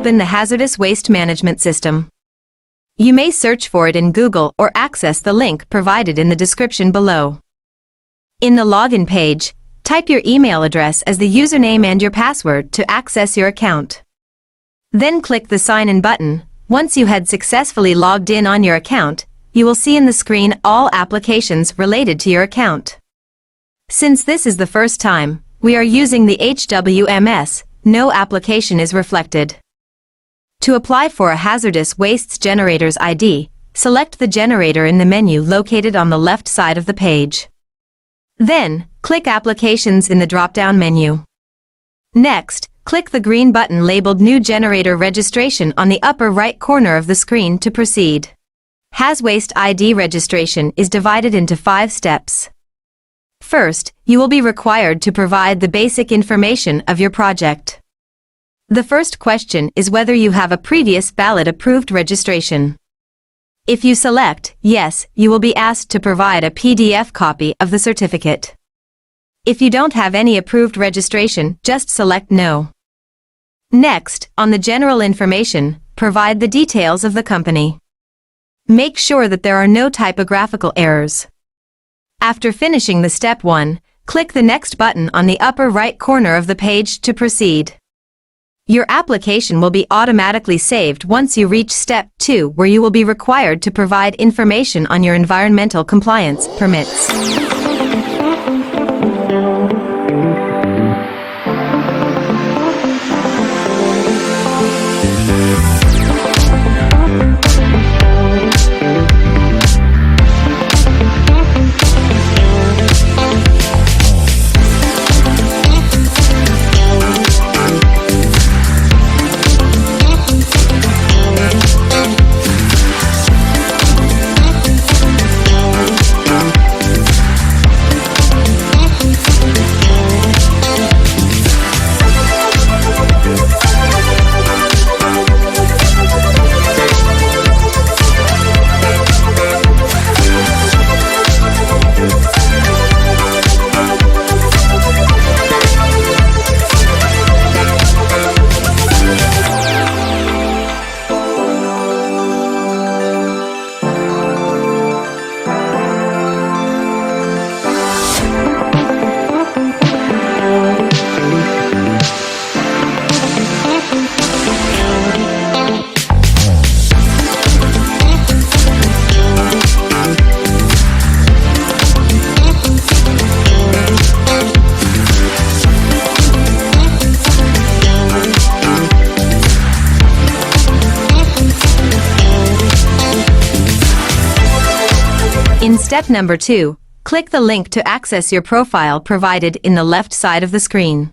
open the Hazardous Waste Management System. You may search for it in Google or access the link provided in the description below. In the login page, type your email address as the username and your password to access your account. Then click the Sign In button. Once you had successfully logged in on your account, you will see in the screen all applications related to your account. Since this is the first time we are using the Hwms, no application is reflected. To apply for a Hazardous Wastes Generator's ID, select the generator in the menu located on the left side of the page. Then, click Applications in the drop-down menu. Next, click the green button labeled New Generator Registration on the upper right corner of the screen to proceed. HazWaste ID registration is divided into 5 steps. First, you will be required to provide the basic information of your project. The first question is whether you have a previous valid approved registration. If you select Yes, you will be asked to provide a PDF copy of the certificate. If you don't have any approved registration, just select No. Next, on the general information, provide the details of the company. Make sure that there are no typographical errors. After finishing the step 1, click the Next button on the upper right corner of the page to proceed. Your application will be automatically saved once you reach step 2, where you will be required to provide information on your environmental compliance permits. In step number 2, click the link to access your profile provided in the left side of the screen.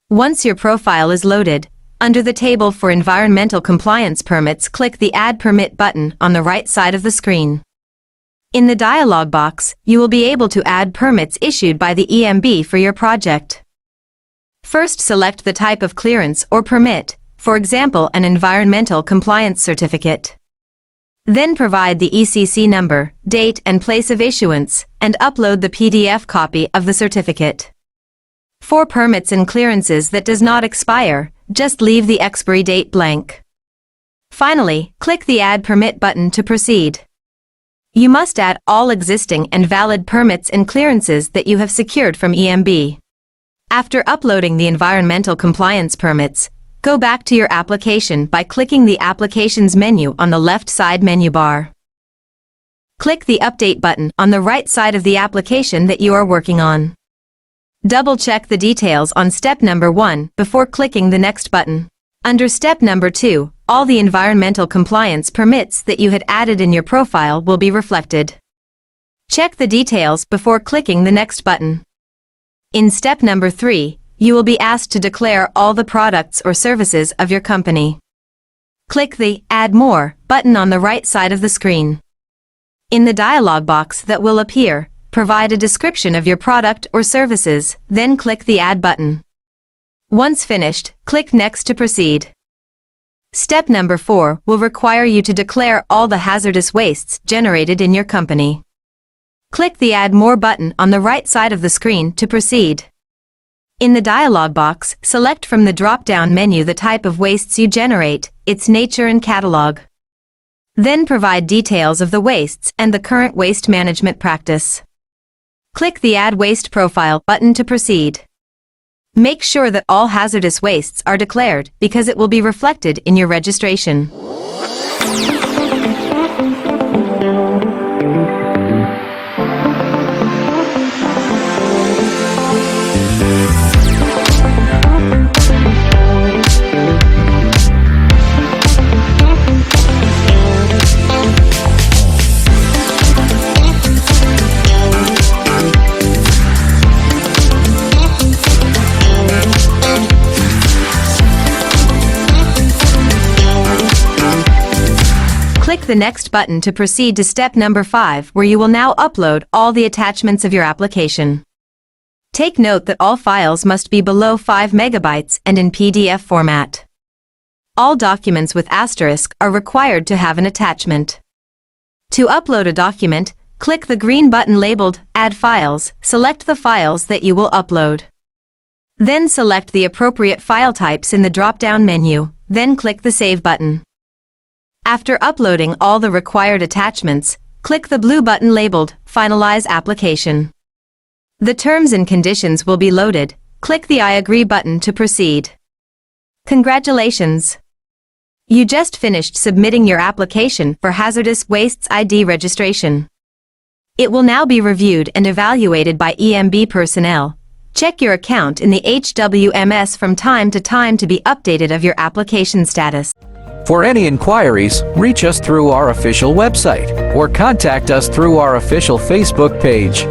Once your profile is loaded, under the table for environmental compliance permits, click the Add Permit button on the right side of the screen. In the dialog box, you will be able to add permits issued by the EMB for your project. First, select the type of clearance or permit, for example, an environmental compliance certificate. Then provide the ECC number, date and place of issuance, and upload the PDF copy of the certificate. For permits and clearances that does not expire, just leave the expiry date blank. Finally, click the Add Permit button to proceed. You must add all existing and valid permits and clearances that you have secured from EMB. After uploading the environmental compliance permits, go back to your application by clicking the Applications menu on the left side menu bar. Click the Update button on the right side of the application that you are working on. Double-check the details on step number 1 before clicking the Next button. Under step number 2, all the environmental compliance permits that you had added in your profile will be reflected. Check the details before clicking the Next button. In step number 3, you will be asked to declare all the products or services of your company. Click the Add More button on the right side of the screen. In the dialog box that will appear, provide a description of your product or services, then click the Add button. Once finished, click Next to proceed. Step number 4 will require you to declare all the hazardous wastes generated in your company. Click the Add More button on the right side of the screen to proceed. In the dialog box, select from the drop-down menu the type of wastes you generate, its nature and catalog. Then provide details of the wastes and the current waste management practice. Click the Add Waste Profile button to proceed. Make sure that all hazardous wastes are declared because it will be reflected in your registration. Click the Next button to proceed to step number 5, where you will now upload all the attachments of your application. Take note that all files must be below 5 megabytes and in PDF format. All documents with asterisk are required to have an attachment. To upload a document, click the green button labeled Add Files, select the files that you will upload. Then select the appropriate file types in the drop-down menu, then click the Save button. After uploading all the required attachments, click the blue button labeled Finalize Application. The terms and conditions will be loaded. Click the I agree button to proceed. Congratulations! You just finished submitting your application for Hazardous Wastes ID registration. It will now be reviewed and evaluated by EMB personnel. Check your account in the Hwms from time to time to be updated of your application status. For any inquiries, reach us through our official website or contact us through our official Facebook page.